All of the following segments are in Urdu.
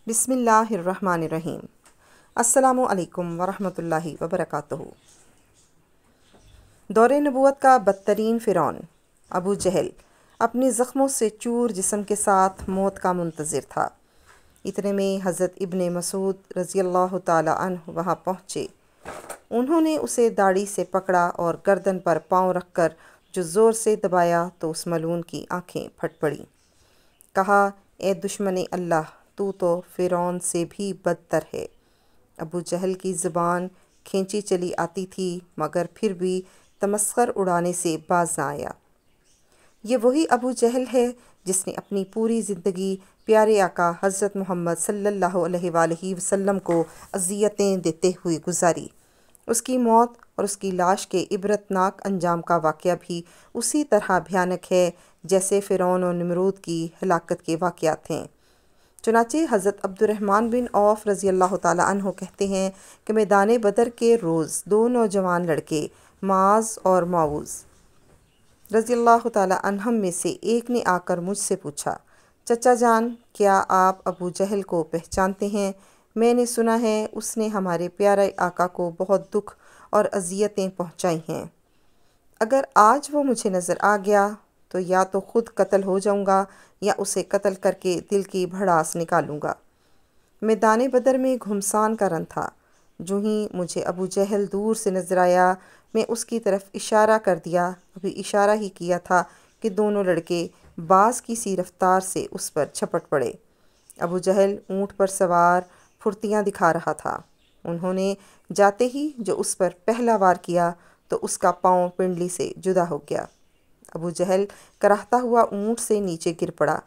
بسم اللہ الرحمن الرحیم۔ السلام علیکم ورحمۃ اللہ وبرکاتہ۔ دور نبوت کا بدترین فرعون ابو جہل اپنے زخموں سے چور جسم کے ساتھ موت کا منتظر تھا۔ اتنے میں حضرت ابن مسعود رضی اللہ تعالی عنہ وہاں پہنچے۔ انہوں نے اسے داڑھی سے پکڑا اور گردن پر پاؤں رکھ کر جو زور سے دبایا تو اس ملعون کی آنکھیں پھٹ پڑیں۔ کہا، اے دشمن اللہ، تو فرعون سے بھی بدتر ہے۔ ابو جہل کی زبان کھینچی چلی آتی تھی مگر پھر بھی تمسخر اڑانے سے باز نہ آیا۔ یہ وہی ابو جہل ہے جس نے اپنی پوری زندگی پیارے آقا حضرت محمد صلی اللہ علیہ وآلہ وسلم کو اذیتیں دیتے ہوئے گزاری۔ اس کی موت اور اس کی لاش کے عبرتناک انجام کا واقعہ بھی اسی طرح بھیانک ہے جیسے فرعون و نمرود کی ہلاکت کے واقعات ہیں۔ چنانچہ حضرت عبد الرحمن بن عوف رضی اللہ تعالی عنہ کہتے ہیں کہ میدان بدر کے روز دو نوجوان لڑکے معاذ اور معوذ رضی اللہ تعالی عنہم میں سے ایک نے آ کر مجھ سے پوچھا، چچا جان، کیا آپ ابو جہل کو پہچانتے ہیں؟ میں نے سنا ہے اس نے ہمارے پیارے آقا کو بہت دکھ اور اذیتیں پہنچائی ہیں۔ اگر آج وہ مجھے نظر آ گیا تو یا تو خود قتل ہو جاؤں گا یا اسے قتل کر کے دل کی بھڑاس نکالوں گا۔ میدان بدر میں گھمسان کا رن تھا۔ جو ہی مجھے ابو جہل دور سے نظر آیا میں اس کی طرف اشارہ کر دیا، ابھی اشارہ ہی کیا تھا کہ دونوں لڑکے باز کی سی رفتار سے اس پر جھپٹ پڑے۔ ابو جہل اونٹ پر سوار پھرتیاں دکھا رہا تھا۔ انہوں نے جاتے ہی جو اس پر پہلا وار کیا تو اس کا پاؤں پنڈلی سے جدا ہو گیا۔ ابو جہل کراہتا ہوا اونٹ سے نیچے گر پڑا۔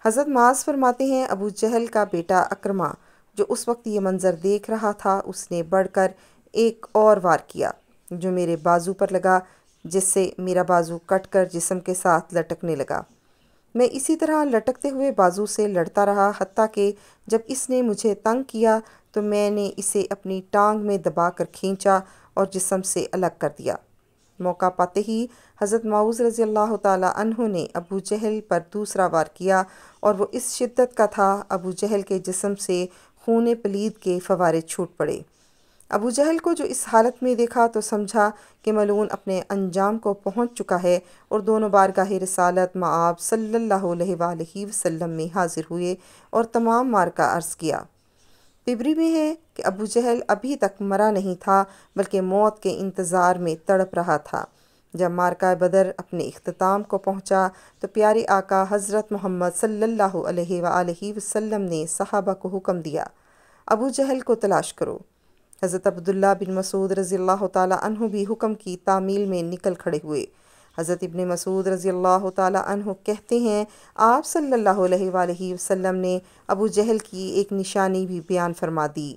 حضرت معاذ فرماتے ہیں، ابو جہل کا بیٹا اکرمہ جو اس وقت یہ منظر دیکھ رہا تھا، اس نے بڑھ کر ایک اور وار کیا جو میرے بازو پر لگا، جس سے میرا بازو کٹ کر جسم کے ساتھ لٹکنے لگا۔ میں اسی طرح لٹکتے ہوئے بازو سے لڑتا رہا حتیٰ کہ جب اس نے مجھے تنگ کیا تو میں نے اسے اپنی ٹانگ میں دبا کر کھینچا اور جسم سے الگ کر دیا۔ موقع پاتے ہی حضرت معوذ رضی اللہ تعالی عنہ نے ابو جہل پر دوسرا وار کیا اور وہ اس شدت کا تھا ابو جہل کے جسم سے خون پلید کے فوارے چھوٹ پڑے۔ ابو جہل کو جو اس حالت میں دیکھا تو سمجھا کہ ملعون اپنے انجام کو پہنچ چکا ہے اور دونوں بارگاہ رسالت مآب صلی اللہ علیہ وآلہ وسلم میں حاضر ہوئے اور تمام مارکہ عرض کیا۔ طبری میں ہے کہ ابو جہل ابھی تک مرا نہیں تھا بلکہ موت کے انتظار میں تڑپ رہا تھا۔ جب مارکہ بدر اپنے اختتام کو پہنچا تو پیارے آقا حضرت محمد صلی اللہ علیہ وآلہ وسلم نے صحابہ کو حکم دیا، ابو جہل کو تلاش کرو۔ حضرت عبداللہ بن مسعود رضی اللہ تعالی عنہ بھی حکم کی تعمیل میں نکل کھڑے ہوئے۔ حضرت ابن مسعود رضی اللہ تعالی عنہ کہتے ہیں، آپ صلی اللہ علیہ وآلہ وسلم نے ابو جہل کی ایک نشانی بھی بیان فرما دی۔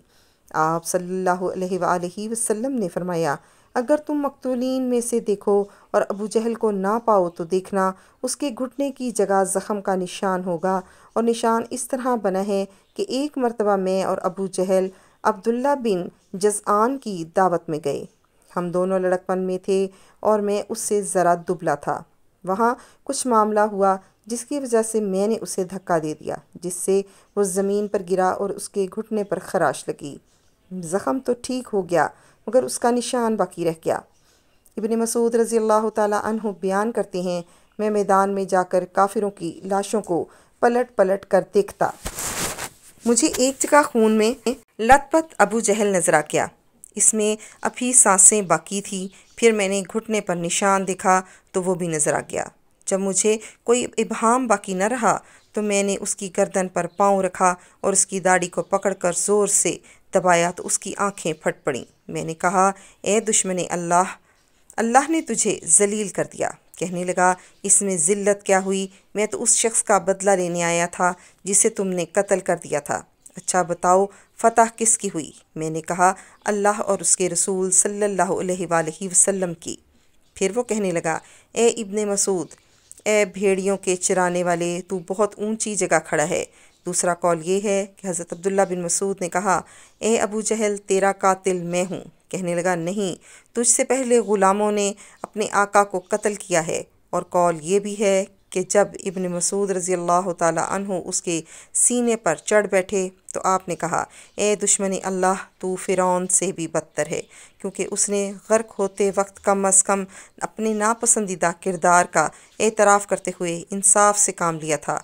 آپ صلی اللہ علیہ وآلہ وسلم نے فرمایا، اگر تم مقتولین میں سے دیکھو اور ابو جہل کو نہ پاؤ تو دیکھنا اس کے گھٹنے کی جگہ زخم کا نشان ہوگا، اور نشان اس طرح بنا ہے کہ ایک مرتبہ میں اور ابو جہل عبداللہ بن جذعان کی دعوت میں گئے۔ ہم دونوں لڑکپن میں تھے اور میں اس سے ذرا دبلا تھا۔ وہاں کچھ معاملہ ہوا جس کی وجہ سے میں نے اسے دھکا دے دیا، جس سے وہ زمین پر گرا اور اس کے گھٹنے پر خراش لگی۔ زخم تو ٹھیک ہو گیا مگر اس کا نشان باقی رہ گیا۔ ابن مسعود رضی اللہ تعالی عنہ بیان کرتے ہیں، میں میدان میں جا کر کافروں کی لاشوں کو پلٹ پلٹ کر دیکھتا۔ مجھے ایک جگہ خون میں لت پت ابو جہل نظر آ گیا، اس میں ابھی سانسیں باقی تھی۔ پھر میں نے گھٹنے پر نشان دیکھا تو وہ بھی نظر آ گیا۔ جب مجھے کوئی ابہام باقی نہ رہا تو میں نے اس کی گردن پر پاؤں رکھا اور اس کی داڑھی کو پکڑ کر زور سے دبایا تو اس کی آنکھیں پھٹ پڑیں۔ میں نے کہا، اے دشمن اللہ، اللہ نے تجھے ذلیل کر دیا۔ کہنے لگا، اس میں ذلت کیا ہوئی؟ میں تو اس شخص کا بدلہ لینے آیا تھا جسے تم نے قتل کر دیا تھا۔ اچھا بتاؤ، فتح کس کی ہوئی؟ میں نے کہا، اللہ اور اس کے رسول صلی اللہ علیہ وآلہ وسلم کی۔ پھر وہ کہنے لگا، اے ابن مسعود، اے بھیڑیوں کے چرانے والے، تو بہت اونچی جگہ کھڑا ہے۔ دوسرا قول یہ ہے کہ حضرت عبداللہ بن مسعود نے کہا، اے ابو جہل، تیرا قاتل میں ہوں۔ کہنے لگا، نہیں، تجھ سے پہلے غلاموں نے اپنے آقا کو قتل کیا ہے۔ اور قول یہ بھی ہے کہ جب ابن مسعود رضی اللہ تعالی عنہ اس کے سینے پر چڑھ بیٹھے تو آپ نے کہا، اے دشمن اللہ، تو فرعون سے بھی بدتر ہے، کیونکہ اس نے غرق ہوتے وقت کم از کم اپنے ناپسندیدہ کردار کا اعتراف کرتے ہوئے انصاف سے کام لیا تھا۔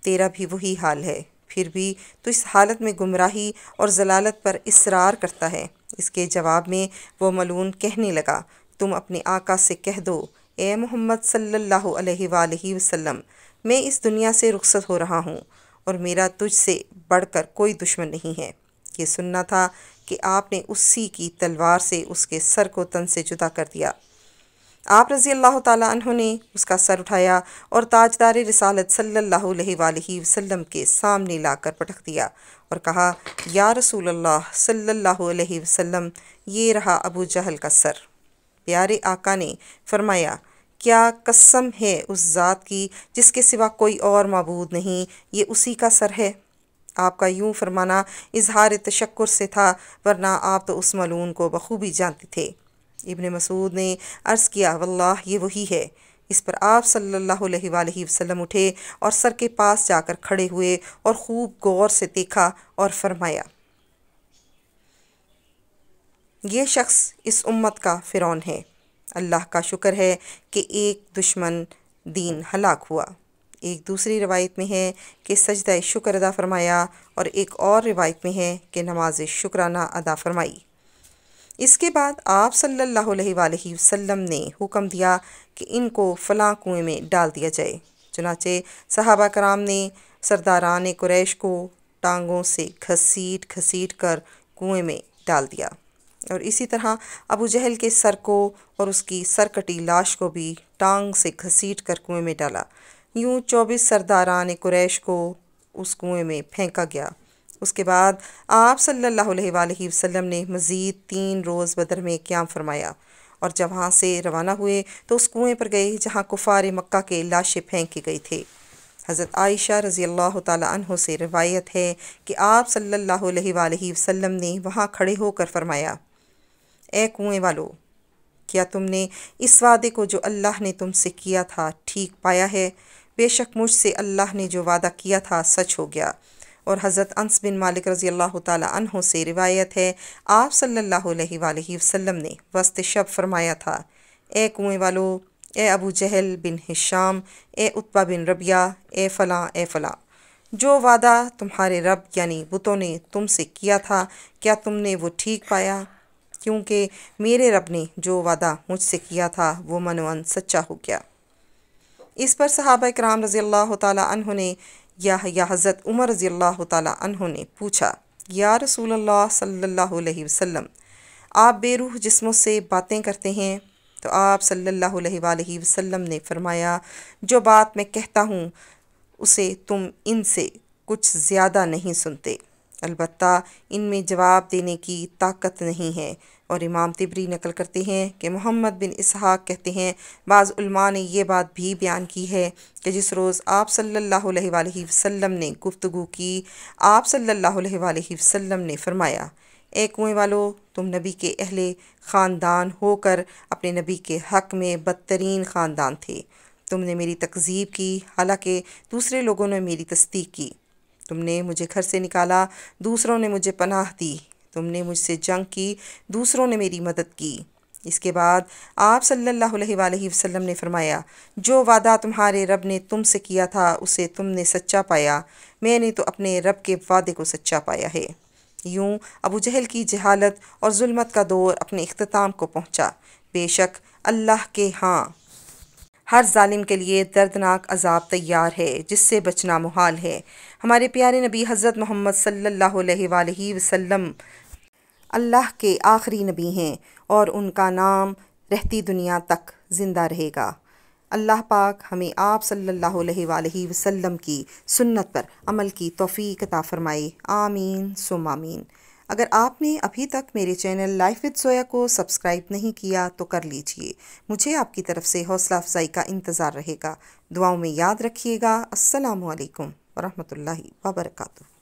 تیرا بھی وہی حال ہے، پھر بھی تو اس حالت میں گمراہی اور ضلالت پر اصرار کرتا ہے۔ اس کے جواب میں وہ ملعون کہنے لگا، تم اپنے آقا سے کہہ دو، اے محمد صلی اللہ علیہ وآلہ وسلم، میں اس دنیا سے رخصت ہو رہا ہوں اور میرا تجھ سے بڑھ کر کوئی دشمن نہیں ہے۔ یہ سننا تھا کہ آپ نے اسی کی تلوار سے اس کے سر کو تن سے جدا کر دیا۔ آپ رضی اللہ تعالیٰ عنہ نے اس کا سر اٹھایا اور تاجدار رسالت صلی اللہ علیہ وآلہ وسلم کے سامنے لا کر پٹک دیا اور کہا، یا رسول اللہ صلی اللہ علیہ وسلم، یہ رہا ابو جہل کا سر۔ پیارے آقا نے فرمایا، کیا قسم ہے اس ذات کی جس کے سوا کوئی اور معبود نہیں، یہ اسی کا سر ہے۔ آپ کا یوں فرمانا اظہار تشکر سے تھا، ورنہ آپ تو اس ملعون کو بخوبی جانتے تھے۔ ابن مسعود نے عرض کیا، واللہ یہ وہی ہے۔ اس پر آپ صلی اللہ علیہ وآلہ وسلم اٹھے اور سر کے پاس جا کر کھڑے ہوئے اور خوب غور سے دیکھا اور فرمایا، یہ شخص اس امت کا فرعون ہے۔ اللہ کا شکر ہے کہ ایک دشمن دین ہلاک ہوا۔ ایک دوسری روایت میں ہے کہ سجدہ شکر ادا فرمایا اور ایک اور روایت میں ہے کہ نماز شکرانہ ادا فرمائی۔ اس کے بعد آپ صلی اللہ علیہ وآلہ وسلم نے حکم دیا کہ ان کو فلاں کنویں میں ڈال دیا جائے۔ چنانچہ صحابہ کرام نے سرداران قریش کو ٹانگوں سے گھسیٹ گھسیٹ کر کنویں میں ڈال دیا، اور اسی طرح ابو جہل کے سر کو اور اس کی سرکٹی لاش کو بھی ٹانگ سے گھسیٹ کر کنویں میں ڈالا۔ یوں 24 سرداران قریش کو اس کنویں میں پھینکا گیا۔ اس کے بعد آپ صلی اللہ علیہ وآلہ وسلم نے مزید 3 روز بدر میں قیام فرمایا، اور جب وہاں سے روانہ ہوئے تو اس کنویں پر گئے جہاں کفار مکہ کے لاشیں پھینکے گئی تھے۔ حضرت عائشہ رضی اللہ تعالی عنہ سے روایت ہے کہ آپ صلی اللہ علیہ وآلہ وسلم نے وہاں کھڑے ہو کر فرمایا، اے کنویں والو، کیا تم نے اس وعدے کو جو اللہ نے تم سے کیا تھا ٹھیک پایا ہے؟ بے شک مجھ سے اللہ نے جو وعدہ کیا تھا سچ ہو گیا۔ اور حضرت انس بن مالک رضی اللہ تعالی عنہ سے روایت ہے، آپ صلی اللہ علیہ وآلہ وسلم نے وسط شب فرمایا تھا، اے کنویں والو، اے ابو جہل بن ہشام، اے عتبہ بن ربیعہ، اے فلاں اے فلاں، جو وعدہ تمہارے رب یعنی بتوں نے تم سے کیا تھا کیا تم نے وہ ٹھیک پایا؟ کیونکہ میرے رب نے جو وعدہ مجھ سے کیا تھا وہ منوان سچا ہو گیا۔ اس پر صحابہ کرام رضی اللہ تعالی عنہ نے یا حضرت عمر رضی اللہ تعالی عنہ نے پوچھا، یا رسول اللہ صلی اللہ علیہ وسلم، آپ بے روح جسموں سے باتیں کرتے ہیں؟ تو آپ صلی اللہ علیہ وآلہ وسلم نے فرمایا، جو بات میں کہتا ہوں اسے تم ان سے کچھ زیادہ نہیں سنتے، البتہ ان میں جواب دینے کی طاقت نہیں ہے۔ اور امام طبری نقل کرتے ہیں کہ محمد بن اسحاق کہتے ہیں، بعض علماء نے یہ بات بھی بیان کی ہے کہ جس روز آپ صلی اللہ علیہ وآلہ وسلم نے گفتگو کی، آپ صلی اللہ علیہ وآلہ وسلم نے فرمایا، اے کنویں والو، تم نبی کے اہل خاندان ہو کر اپنے نبی کے حق میں بدترین خاندان تھے۔ تم نے میری تکذیب کی حالانکہ دوسرے لوگوں نے میری تصدیق کی۔ تم نے مجھے گھر سے نکالا، دوسروں نے مجھے پناہ دی۔ تم نے مجھ سے جنگ کی، دوسروں نے میری مدد کی۔ اس کے بعد آپ صلی اللہ علیہ وآلہ وسلم نے فرمایا، جو وعدہ تمہارے رب نے تم سے کیا تھا اسے تم نے سچا پایا، میں نے تو اپنے رب کے وعدے کو سچا پایا ہے۔ یوں ابو جہل کی جہالت اور ظلمت کا دور اپنے اختتام کو پہنچا۔ بے شک اللہ کے ہاں ہر ظالم کے لیے دردناک عذاب تیار ہے جس سے بچنا محال ہے۔ ہمارے پیارے نبی حضرت محمد صلی اللہ علیہ وآلہ وسلم اللہ کے آخری نبی ہیں اور ان کا نام رہتی دنیا تک زندہ رہے گا۔ اللہ پاک ہمیں آپ صلی اللہ علیہ وآلہ وسلم کی سنت پر عمل کی توفیق عطا فرمائے، آمین ثم آمین۔ اگر آپ نے ابھی تک میرے چینل لائف وتھ زویا کو سبسکرائب نہیں کیا تو کر لیجئے، مجھے آپ کی طرف سے حوصلہ افزائی کا انتظار رہے گا۔ دعاؤں میں یاد رکھیے گا۔ السلام علیکم ورحمۃ اللہ وبرکاتہ۔